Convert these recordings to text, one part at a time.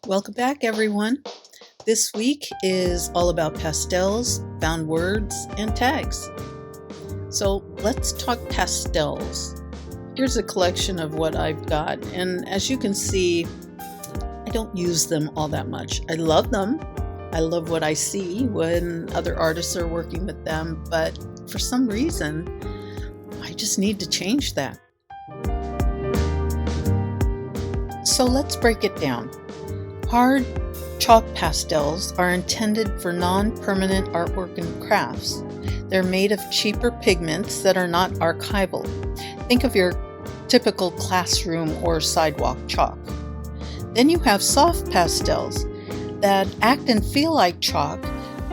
Welcome back, everyone. This week is all about pastels, found words, and tags. So let's talk pastels. Here's a collection of what I've got, and as you can see, I don't use them all that much. I love them. I love what I see when other artists are working with them, but for some reason, I just need to change that. So let's break it down. Hard chalk pastels are intended for non-permanent artwork and crafts. They're made of cheaper pigments that are not archival. Think of your typical classroom or sidewalk chalk. Then you have soft pastels that act and feel like chalk,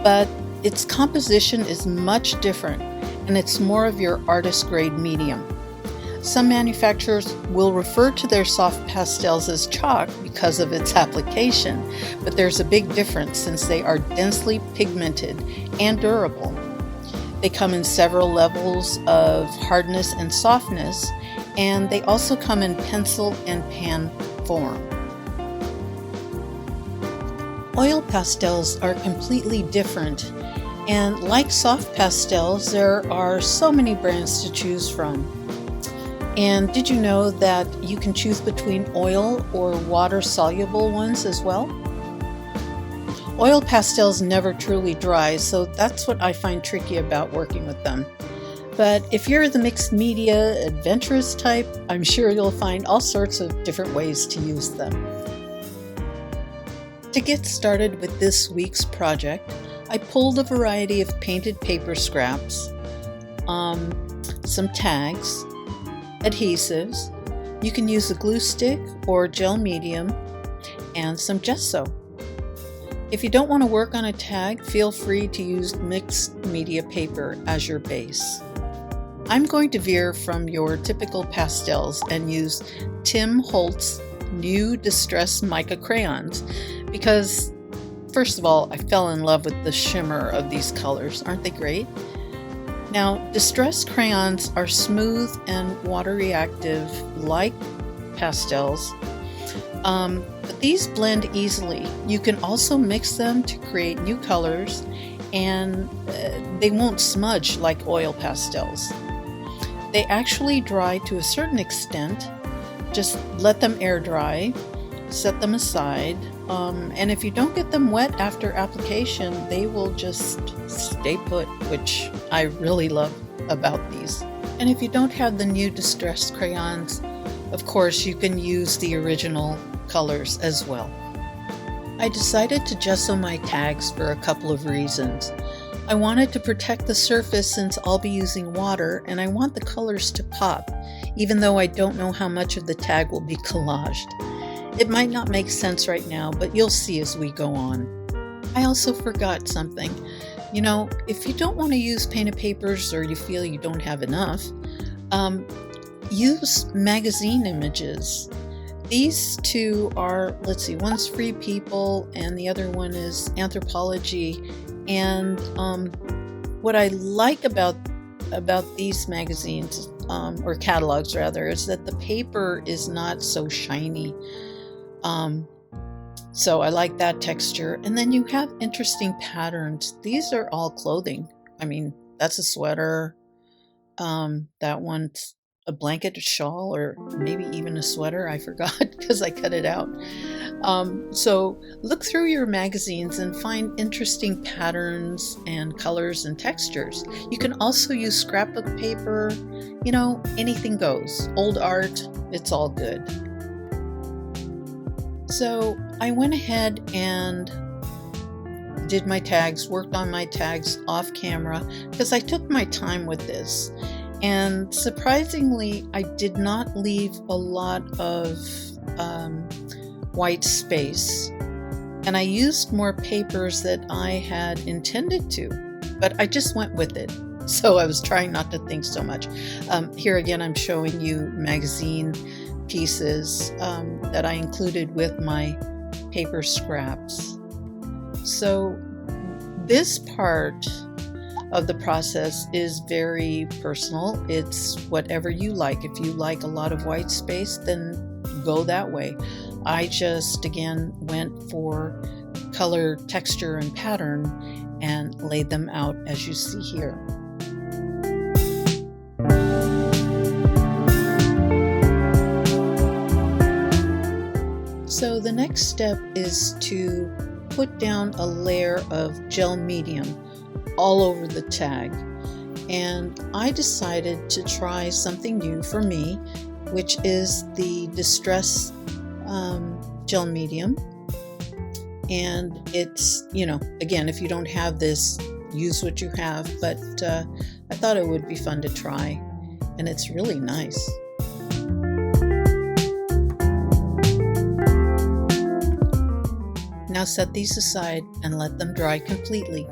but its composition is much different and it's more of your artist grade medium. Some manufacturers will refer to their soft pastels as chalk because of its application, but there's a big difference since they are densely pigmented and durable. They come in several levels of hardness and softness, and they also come in pencil and pan form. Oil pastels are completely different, and like soft pastels, there are so many brands to choose from. And did you know that you can choose between oil or water-soluble ones as well? Oil pastels never truly dry, so that's what I find tricky about working with them. But if you're the mixed media, adventurous type, I'm sure you'll find all sorts of different ways to use them. To get started with this week's project, I pulled a variety of painted paper scraps, some tags, adhesives. You can use a glue stick or gel medium, and some gesso. If you don't want to work on a tag, feel free to use mixed media paper as your base. I'm going to veer from your typical pastels and use Tim Holt's new Distress Mica crayons because, first of all, I fell in love with the shimmer of these colors. Aren't they great? Now, distress crayons are smooth and water reactive like pastels, but these blend easily. You can also mix them to create new colors, and they won't smudge like oil pastels. They actually dry to a certain extent. Just let them air dry, set them aside, and if you don't get them wet after application, they will just stay put, which I really love about these. And if you don't have the new distressed crayons, of course you can use the original colors as well. I decided to gesso my tags for a couple of reasons. I wanted to protect the surface since I'll be using water, and I want the colors to pop, even though I don't know how much of the tag will be collaged. It might not make sense right now, but you'll see as we go on. I also forgot something. You know, if you don't want to use painted papers or you feel you don't have enough, use magazine images. These two are, one's Free People and the other one is Anthropology. And what I like about these magazines, or catalogs rather, is that the paper is not so shiny. So I like that texture. And then you have interesting patterns. These are all clothing. I mean, that's a sweater. That one's a blanket, a shawl, or maybe even a sweater. I forgot because I cut it out. So look through your magazines and find interesting patterns and colors and textures. You can also use scrapbook paper. You know, anything goes. Old art, it's all good. So I went ahead and did my tags, worked on my tags off camera because I took my time with this. And surprisingly, I did not leave a lot of white space. And I used more papers that I had intended to, but I just went with it. So I was trying not to think so much. Here again, I'm showing you magazine pieces that I included with my paper scraps. So this part of the process is very personal. It's whatever you like. If you like a lot of white space, then go that way. I just, again, went for color, texture, and pattern and laid them out as you see here. So the next step is to put down a layer of gel medium all over the tag. And I decided to try something new for me, which is the Distress gel medium. And it's, again, if you don't have this, use what you have, but I thought it would be fun to try, and it's really nice. Now set these aside and let them dry completely.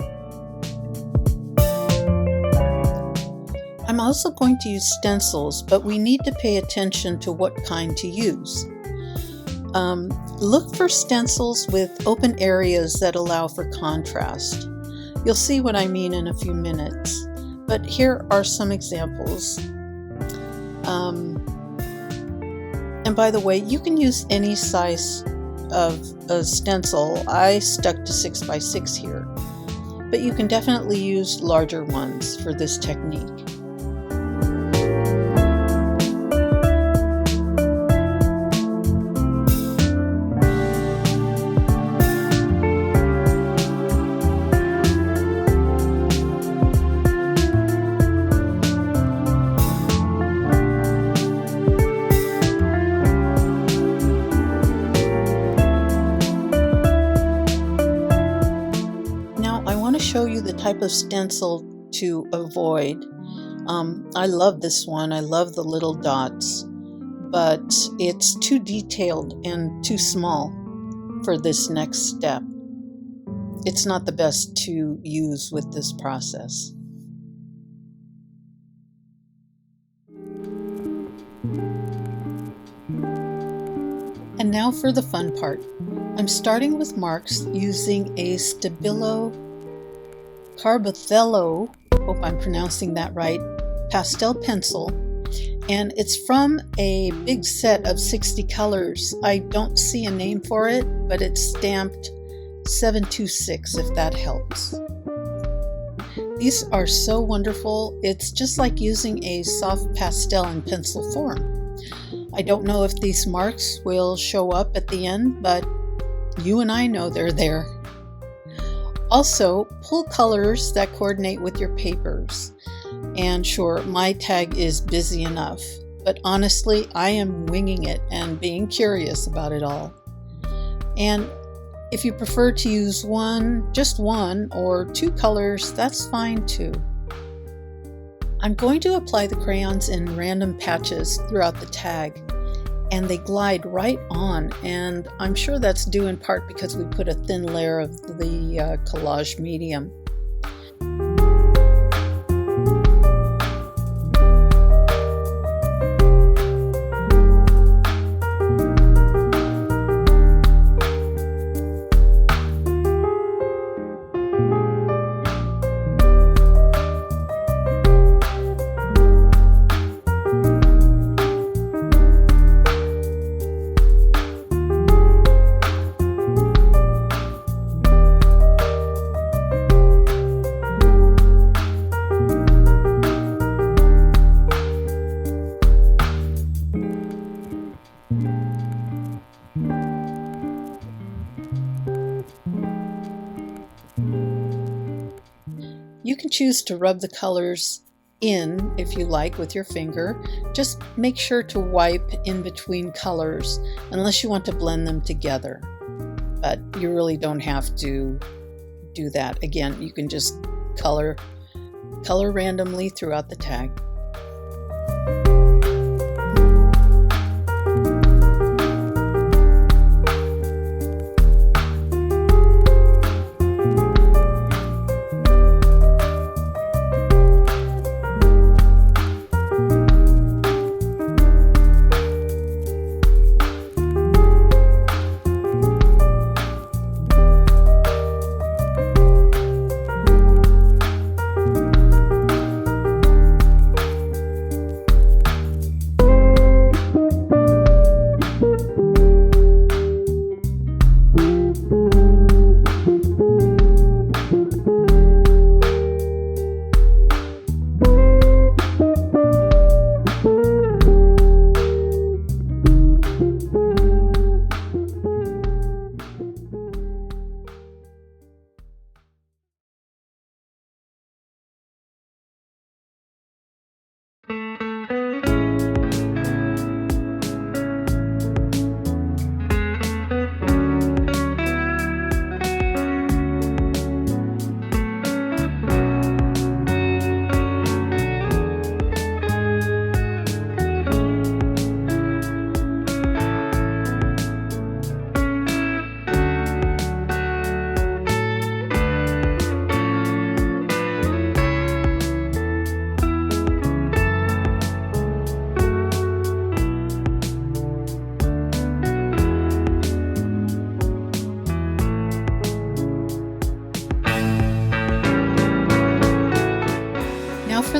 I'm also going to use stencils, but we need to pay attention to what kind to use. Look for stencils with open areas that allow for contrast. You'll see what I mean in a few minutes, but here are some examples. And by the way, you can use any size of a stencil. I stuck to 6x6 here, but you can definitely use larger ones for this technique. Show you the type of stencil to avoid. I love this one. I love the little dots, but it's too detailed and too small for this next step. It's not the best to use with this process. And now for the fun part. I'm starting with marks using a Stabilo Carbothello, hope I'm pronouncing that right, pastel pencil, and it's from a big set of 60 colors. I don't see a name for it, but it's stamped 726 if that helps. These are so wonderful. It's just like using a soft pastel in pencil form. I don't know if these marks will show up at the end, but you and I know they're there. Also, pull colors that coordinate with your papers. And sure, my tag is busy enough, but honestly, I am winging it and being curious about it all. And if you prefer to use just one or two colors, that's fine too. I'm going to apply the crayons in random patches throughout the tag, and they glide right on, and I'm sure that's due in part because we put a thin layer of the collage medium. You can choose to rub the colors in if you like with your finger. Just make sure to wipe in between colors unless you want to blend them together. But you really don't have to do that. Again, you can just color randomly throughout the tag.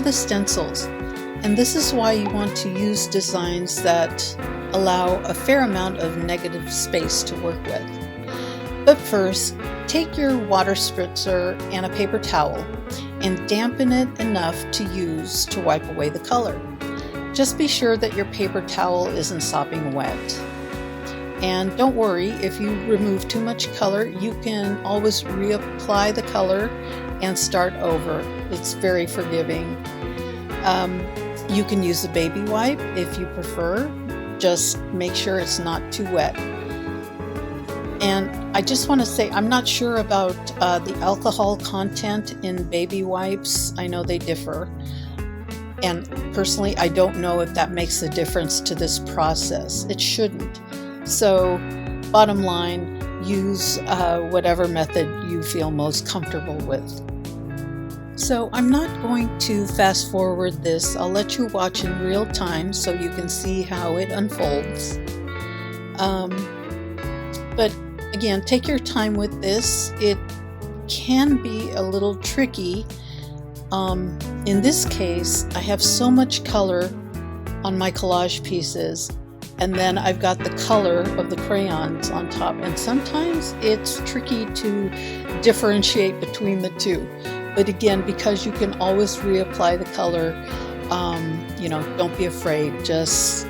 the stencils. And this is why you want to use designs that allow a fair amount of negative space to work with. But first, take your water spritzer and a paper towel and dampen it enough to use to wipe away the color. Just be sure that your paper towel isn't sopping wet. And don't worry, if you remove too much color, you can always reapply the color and start over. It's very forgiving. You can use a baby wipe if you prefer. Just make sure it's not too wet. And I just want to say, I'm not sure about the alcohol content in baby wipes. I know they differ. And personally, I don't know if that makes a difference to this process. It shouldn't. So, bottom line, use whatever method you feel most comfortable with. So I'm not going to fast forward this. I'll let you watch in real time so you can see how it unfolds. But again, take your time with this. It can be a little tricky. In this case, I have so much color on my collage pieces, and then I've got the color of the crayons on top, and sometimes it's tricky to differentiate between the two. But again, because you can always reapply the color, don't be afraid. Just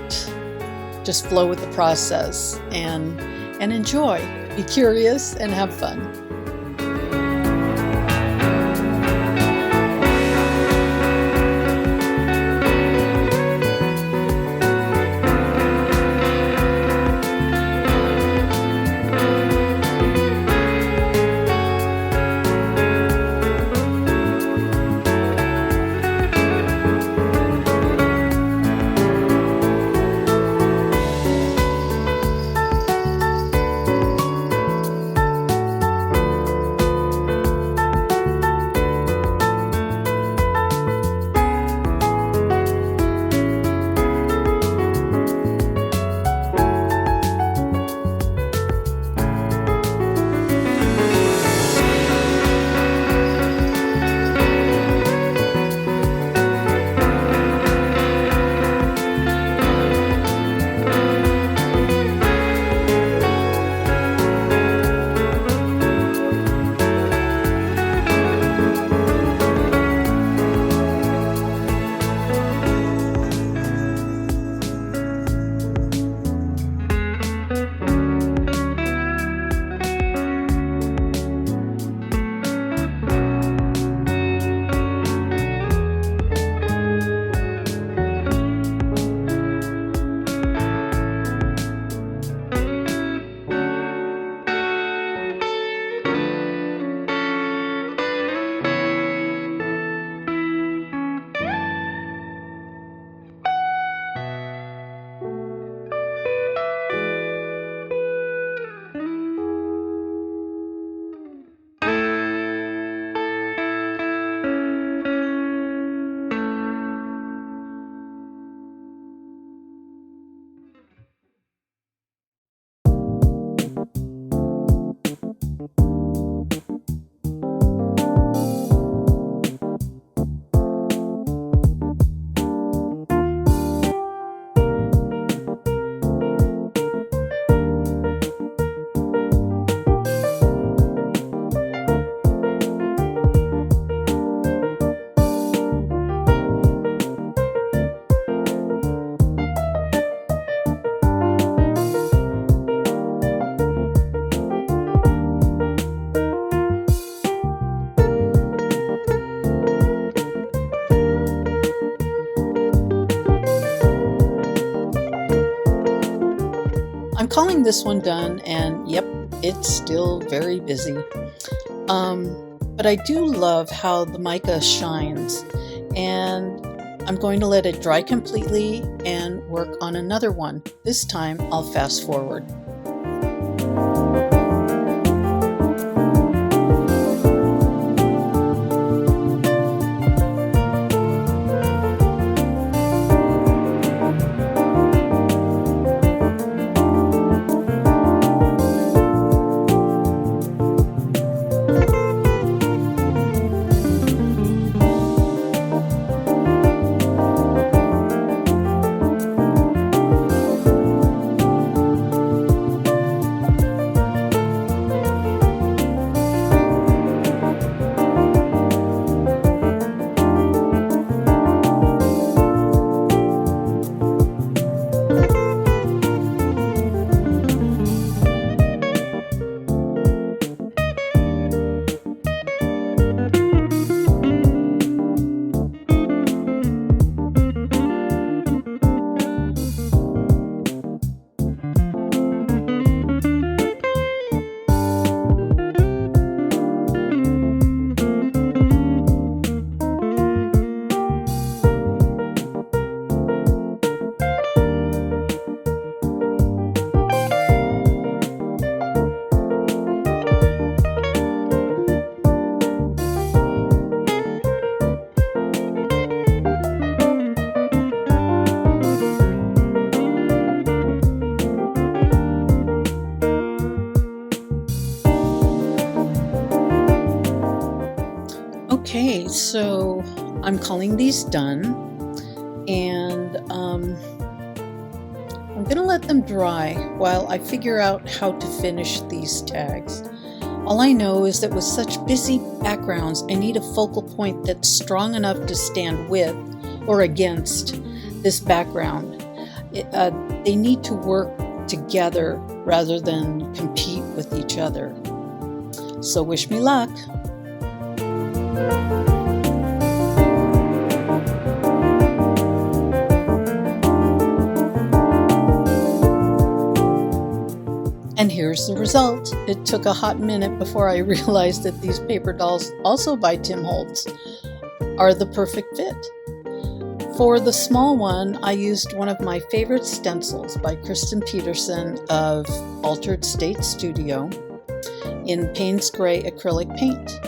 flow with the process and enjoy. Be curious and have fun. I'm calling this one done, and yep, it's still very busy. But I do love how the mica shines, and I'm going to let it dry completely and work on another one. This time I'll fast forward. so I'm calling these done, and I'm gonna let them dry while I figure out how to finish these tags. All I know is that with such busy backgrounds, I need a focal point that's strong enough to stand with or against this background. They need to work together rather than compete with each other. So wish me luck. And here's the result. It took a hot minute before I realized that these paper dolls, also by Tim Holtz, are the perfect fit. For the small one, I used one of my favorite stencils by Kristen Peterson of Altered State Studio in Payne's Gray acrylic paint.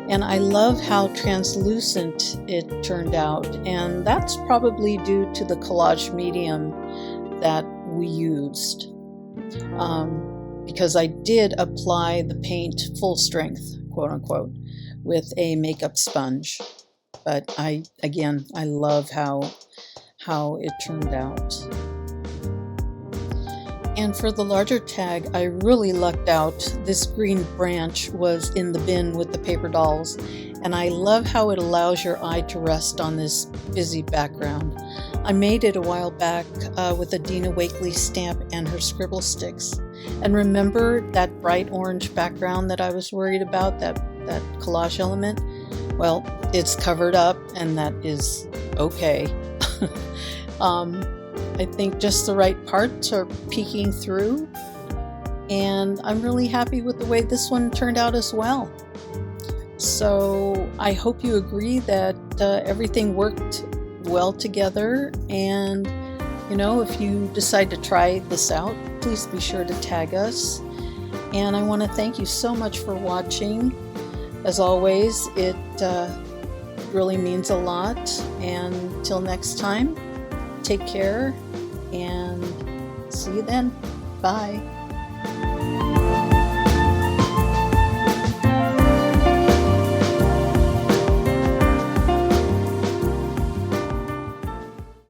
And I love how translucent it turned out, and that's probably due to the collage medium that we used. Because I did apply the paint full strength, quote unquote, with a makeup sponge. But I love how it turned out. And for the larger tag, I really lucked out. This green branch was in the bin with the paper dolls, and I love how it allows your eye to rest on this busy background. I made it a while back with a Dina Wakley stamp and her scribble sticks. And remember that bright orange background that I was worried about, that collage element? Well, it's covered up, and that is okay. I think just the right parts are peeking through, and I'm really happy with the way this one turned out as well. So I hope you agree that everything worked well together, and if you decide to try this out, please be sure to tag us. And I want to thank you so much for watching. As always, it really means a lot. And till next time, take care and see you then. Bye.